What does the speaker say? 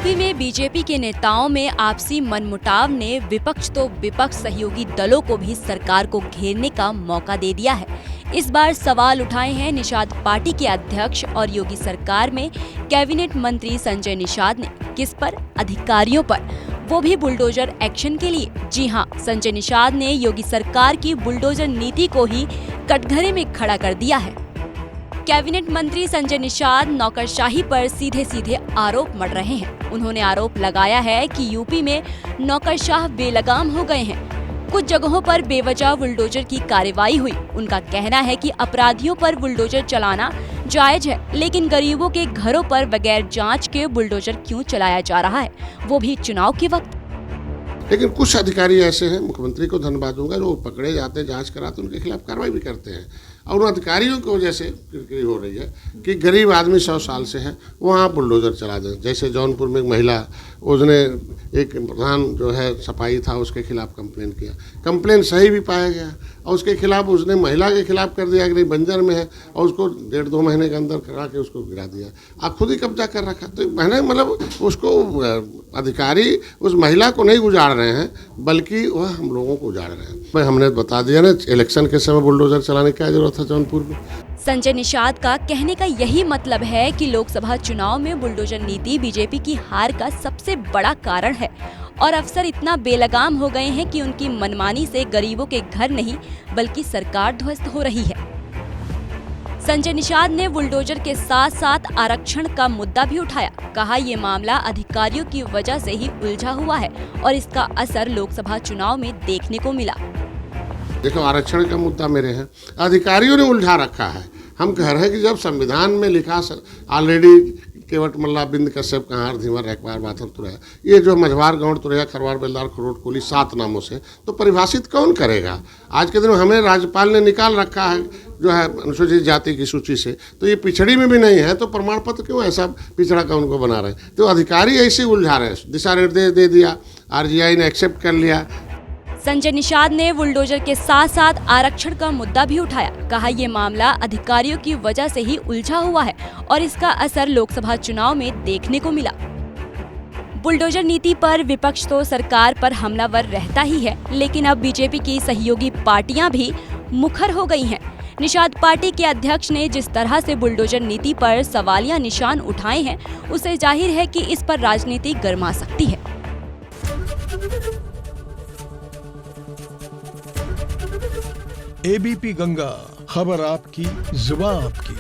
UP में BJP के नेताओं में आपसी मनमुटाव ने विपक्ष तो विपक्ष सहयोगी दलों को भी सरकार को घेरने का मौका दे दिया है। इस बार सवाल उठाए हैं निषाद पार्टी के अध्यक्ष और योगी सरकार में कैबिनेट मंत्री संजय निषाद ने। किस पर? अधिकारियों पर, वो भी बुलडोजर एक्शन के लिए। जी हां, संजय निषाद ने योगी सरकार की बुलडोजर नीति को ही कटघरे में खड़ा कर दिया है। कैबिनेट मंत्री संजय निषाद नौकरशाही पर सीधे सीधे आरोप मढ़ रहे हैं। उन्होंने आरोप लगाया है कि यूपी में नौकरशाह बेलगाम हो गए हैं। कुछ जगहों पर बेवजह बुलडोजर की कार्रवाई हुई। उनका कहना है कि अपराधियों पर बुलडोजर चलाना जायज है, लेकिन गरीबों के घरों पर बगैर जांच के बुलडोजर क्यों चलाया जा रहा है, वो भी चुनाव के वक्त। लेकिन कुछ अधिकारी ऐसे हैं, मुख्यमंत्री को धन्यवाद दूंगा, जो पकड़े जाते हैं, जांच कराते हैं, उनके खिलाफ कार्रवाई भी करते हैं। और उन अधिकारियों की वजह से किरकिरी हो रही है कि गरीब आदमी 100 साल से है, वहाँ बुलडोजर चला दें। जैसे जौनपुर में एक महिला, उसने एक प्रधान जो है सफाई था, उसके खिलाफ कंप्लेन किया, कंप्लेन सही भी पाया गया और उसके खिलाफ उसने महिला के खिलाफ कर दिया कि नहीं बंजर में है, और उसको 1.5-2 महीने के अंदर करा के उसको गिरा दिया। आप खुद ही कब्जा कर रखा। तो मैंने मतलब उसको अधिकारी उस महिला को नहीं गुजार रहे हैं, बल्कि वह हम लोगों को उजाड़ रहे हैं। हमने बता दिया ना, इलेक्शन के समय बुलडोजर चलाने की क्या जरूरत है जौनपुर में। संजय निषाद का कहने का यही मतलब है कि लोकसभा चुनाव में बुलडोजर नीति बीजेपी की हार का सबसे बड़ा कारण है और अफसर इतना बेलगाम हो गए हैं कि उनकी मनमानी से गरीबों के घर नहीं बल्कि सरकार ध्वस्त हो रही है। संजय निषाद ने बुलडोजर के साथ साथ आरक्षण का मुद्दा भी उठाया। कहा, ये मामला अधिकारियों की वजह से ही उलझा हुआ है और इसका असर लोकसभा चुनाव में देखने को मिला। देखो, आरक्षण का मुद्दा मेरे हैं, अधिकारियों ने उलझा रखा है। हम कह रहे हैं कि जब संविधान में लिखा ऑलरेडी केवट मल्ला बिंद कश्यप कहार धीवर रखवार बाथर तुरैया, ये जो मझवार गौड़ तुरैया खरवार बेलदार खरोट कोली 7 नामों से तो परिभाषित कौन करेगा? आज के दिन हमें राज्यपाल ने निकाल रखा है जो है अनुसूचित जाति की सूची से, तो ये पिछड़ी में भी नहीं है, तो प्रमाण पत्र क्यों ऐसा पिछड़ा का उनको बना रहे हैं? तो अधिकारी ऐसे उलझा रहे हैं। दिशा निर्देश दे दिया, RGI ने एक्सेप्ट कर लिया। संजय निषाद ने बुलडोजर के साथ साथ आरक्षण का मुद्दा भी उठाया। कहा, ये मामला अधिकारियों की वजह से ही उलझा हुआ है और इसका असर लोकसभा चुनाव में देखने को मिला। बुलडोजर नीति पर विपक्ष तो सरकार पर हमलावर रहता ही है, लेकिन अब बीजेपी की सहयोगी पार्टियां भी मुखर हो गई हैं। निषाद पार्टी के अध्यक्ष ने जिस तरह से बुलडोजर नीति पर सवालिया निशान उठाए हैं, उससे जाहिर है कि इस पर राजनीति गर्मा सकती है। ABP गंगा, खबर आपकी, जुबान आपकी।